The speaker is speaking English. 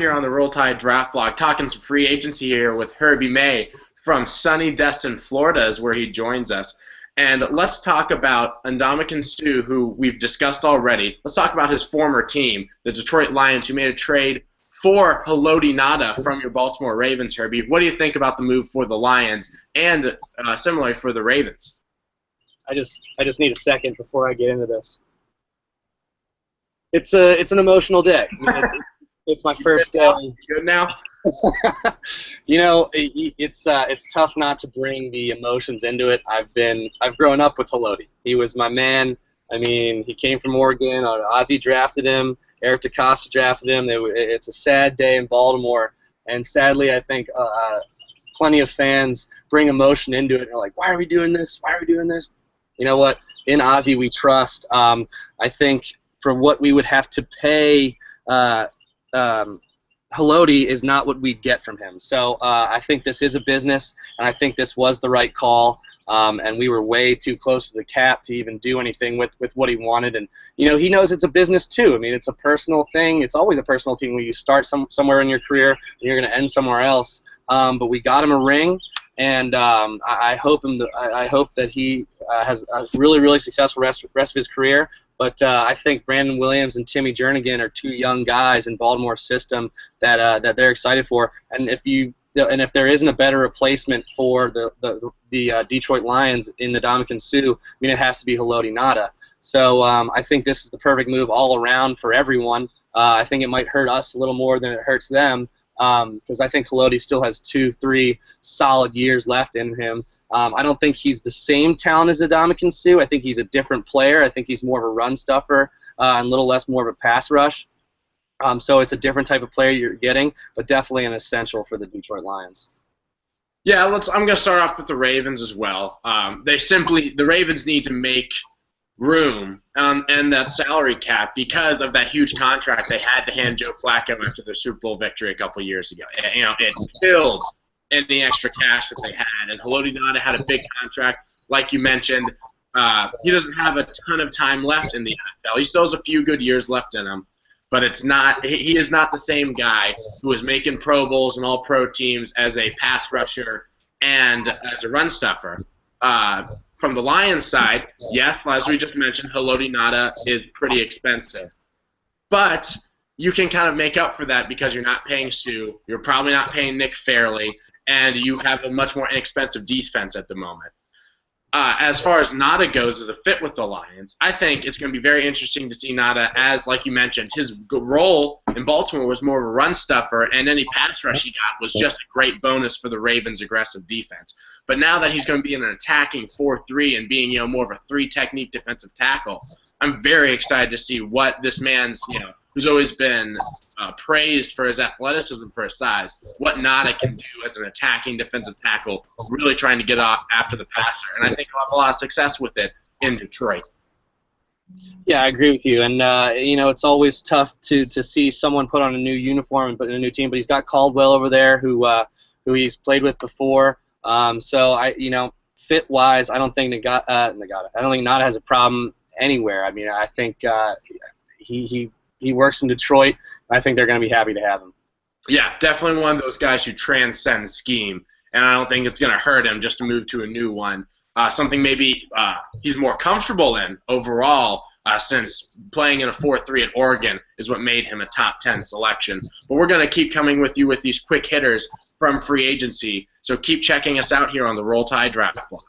here on the Roll-Toddy Draft Blog, talking some free agency here with Herbie May from sunny Destin, Florida, is where he joins us. And let's talk about Ndamukong Suh, who we've discussed already. Let's talk about his former team, the Detroit Lions, who made a trade for Haloti Ngata from your Baltimore Ravens, Herbie. What do you think about the move for the Lions and similarly for the Ravens? I just need a second before I get into this. It's an emotional day. It's my first day. Good now? You know, it's tough not to bring the emotions into it. I've grown up with Haloti. He was my man. I mean, he came from Oregon. Ozzie drafted him. Eric DeCosta drafted him. It's a sad day in Baltimore, and sadly, I think plenty of fans bring emotion into it. And they're like, "Why are we doing this? Why are we doing this?" You know what? In Ozzie, we trust. I think for what we would have to pay Haloti is not what we'd get from him. So I think this is a business, and I think this was the right call. And we were way too close to the cap to even do anything with what he wanted. And, you know, he knows it's a business too. I mean, it's a personal thing. It's always a personal thing when you start somewhere in your career and you're going to end somewhere else. But we got him a ring, and I hope that he has a really, really successful rest of his career. But I think Brandon Williams and Timmy Jernigan are two young guys in Baltimore's system that they're excited for. And if there isn't a better replacement for the Detroit Lions in Ndamukong Suh, I mean, it has to be Haloti Ngata. So I think this is the perfect move all around for everyone. I think it might hurt us a little more than it hurts them, because I think Haloti still has 2-3 solid years left in him. I don't think he's the same talent as Ndamukong Suh. I think he's a different player. I think he's more of a run stuffer and a little less more of a pass rush. So it's a different type of player you're getting, but definitely an essential for the Detroit Lions. Yeah, I'm going to start off with the Ravens as well. The Ravens need to make room and that salary cap because of that huge contract they had to hand Joe Flacco after their Super Bowl victory a couple years ago. You know, it killed any extra cash that they had, and Haloti Ngata had a big contract, like you mentioned. He doesn't have a ton of time left in the NFL. He still has a few good years left in him. But he is not the same guy who was making Pro Bowls and All-Pro teams as a pass rusher and as a run stuffer. From the Lions side, yes, as we just mentioned, Haloti Ngata is pretty expensive. But you can kind of make up for that because you're not paying Suh, you're probably not paying Nick Fairley, and you have a much more inexpensive defense at the moment. As far as Ngata goes as a fit with the Lions, I think it's going to be very interesting to see Ngata as, like you mentioned, his role in Baltimore was more of a run stuffer, and any pass rush he got was just a great bonus for the Ravens' aggressive defense. But now that he's going to be in an attacking 4-3 and being, more of a 3-technique defensive tackle, I'm very excited to see what this man's, who's always been praised for his athleticism, for his size, what Ngata can do as an attacking defensive tackle, really trying to get off after the passer. And I think he'll have a lot of success with it in Detroit. Yeah, I agree with you. And, it's always tough to see someone put on a new uniform and put in a new team, but he's got Caldwell over there who he's played with before. So, fit-wise, I don't think Ngata has a problem anywhere. I mean, I think he works in Detroit. I think they're going to be happy to have him. Yeah, definitely one of those guys who transcends scheme, and I don't think it's going to hurt him just to move to a new one. Something maybe he's more comfortable in overall, since playing in a 4-3 at Oregon is what made him a top 10 selection. But we're going to keep coming with you with these quick hitters from free agency, so keep checking us out here on the Roll-Toddy Draft Blog.